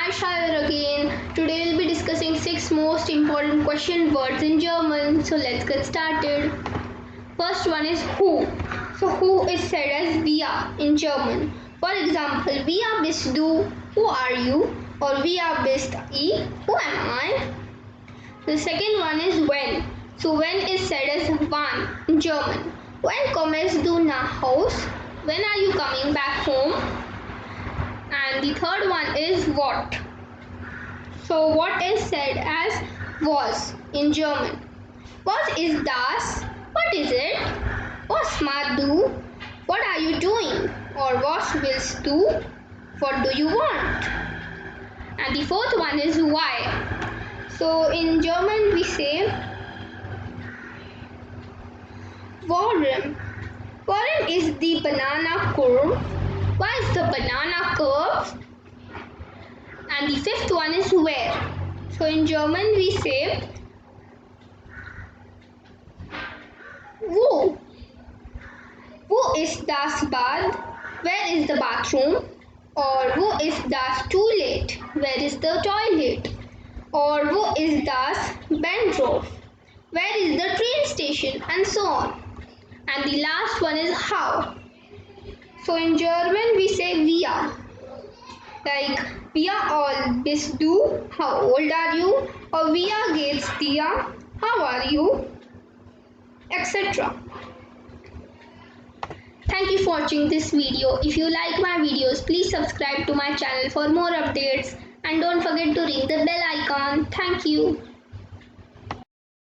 Nysa here again. Today we'll be discussing 6 most important question words in German. So let's get started. First one is who. So who is said as wir in German. For example, wer bist du? Who are you? Or wer bist ich? Who am I? The second one is when. So when is said as wann in German. When kommst du nach Haus? When are you coming back home? And the third one is what. So what is said as was in German. Was is das? What is it? Was machst du? What are you doing? Or was willst du? What do you want? And the fourth one is why. So in German we say warum. Warum is the banana curved? Why is the banana curved? And the fifth one is where. So in German we say wo. Wo ist das Bad? Where is the bathroom? Or wo ist das Toilet? Where is the toilet? Or wo ist das Bahnhof? Where is the train station? And so on. And the last one is how. So in German we say wir. Like wir all bist du? How old are you? Or wie geht's dir? How are you? Etc. Thank you for watching this video. If you like my videos, please subscribe to my channel for more updates and don't forget to ring the bell icon. Thank you.